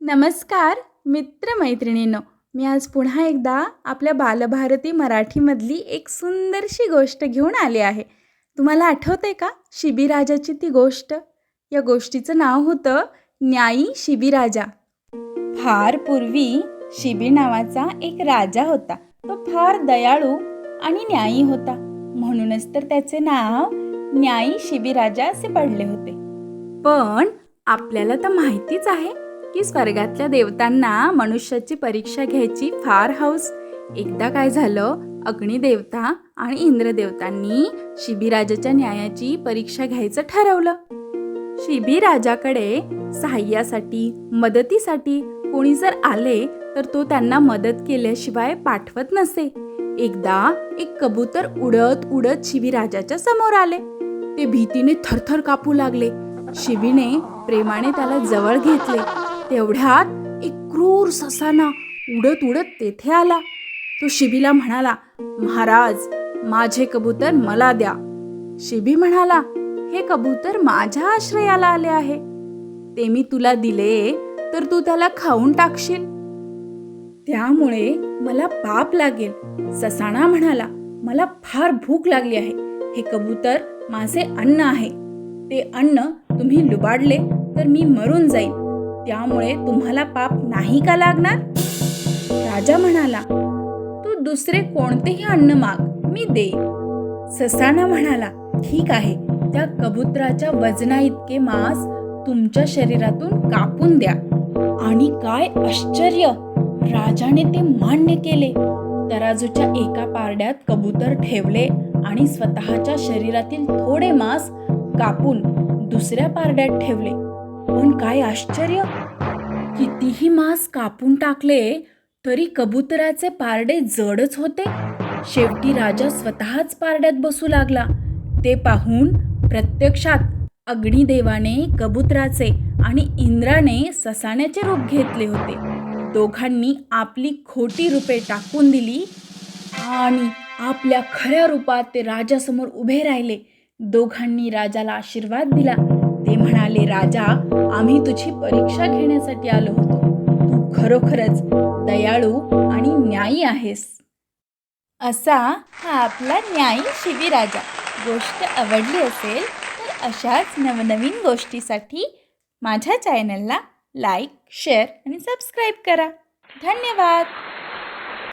नमस्कार मित्रमैत्रिणींनो, मी आज पुन्हा एकदा आपल्या बालभारती मराठीमधली एक सुंदरशी गोष्ट घेऊन आले आहे. तुम्हाला आठवते का शिबीराजाची ती गोष्ट? या गोष्टीचं नाव होतं न्यायी शिबीराजा. फार पूर्वी शिबी नावाचा एक राजा होता. तो फार दयाळू आणि न्यायी होता, म्हणूनच तर त्याचे नाव न्यायी शिबीराजा असे पडले होते. पण आपल्याला तर माहितीच आहे की स्वर्गातल्या देवतांना मनुष्याची परीक्षा घ्यायची फार हौस. एकदा काय झालं, अग्निदेवता आणि इंद्रदेवतांनी शिबीराजाच्या न्यायाची परीक्षा घ्यायचं ठरवलं. शिबीराजाकडे सहाय्यासाठी मदतीसाठी कोणी जर आले तर तो त्यांना मदत केल्याशिवाय पाठवत नसे. एकदा एक कबूतर उडत उडत शिबीराजाच्या समोर आले. ते भीतीने थरथर कापू लागले. शिबीने प्रेमाने त्याला जवळ घेतले. तेवढ्यात एक क्रूर ससाना उडत उडत तेथे आला. तो शिबीला म्हणाला, महाराज, माझे कबूतर मला द्या. शिबी म्हणाला, हे कबूतर माझ्या आश्रयाला आले आहे. ते मी तुला दिले तर तू त्याला खाऊन टाकशील, त्यामुळे मला पाप लागेल. ससाणा म्हणाला, मला फार भूक लागली आहे. हे कबूतर माझे अन्न आहे. ते अन्न तुम्ही लुबाडले तर मी मरून जाईन, त्यामुळे तुम्हाला पाप नाही का लागणार? राजा म्हणाला, तू दुसरे कोणतेही अन्न माग, मी देईन. ससाणा म्हणाला, ठीक आहे, त्या कबुतराच्या वजना इतके मांस तुमच्या शरीरातून कापून द्या. आणि काय आश्चर्य, राजाने ते मान्य केले. तराजूच्या एका पारड्यात कबूतर ठेवले आणि स्वतःच्या शरीरातील थोडे मांस कापून दुसऱ्या पारड्यात ठेवले. पण काय आश्चर्य, कितीही मांस कापून टाकले तरी कबुतराचे पारडे जडच होते. शेवटी राजा स्वतःच पारड्यात बसू लागला. ते पाहून प्रत्यक्षात अग्निदेवाने कबुतराचे आणि इंद्राने ससाण्याचे रूप घेतले होते. दोघांनी आपली खोटी रूपे टाकून दिली आणि आपल्या खऱ्या रूपात ते राजासमोर उभे राहिले. दोघांनी राजाला आशीर्वाद दिला. ते म्हणाले, राजा, आम्ही तुझी परीक्षा घेण्यासाठी आलो होतो. तू खरोखरच दयाळू आणि न्यायी आहेस. असा हा आपला न्यायी शिबीराजा. गोष्ट आवडली असेल तर अशाच नवनवीन गोष्टीसाठी माझ्या चॅनलला लाईक, शेअर आणि सबस्क्राईब करा. धन्यवाद.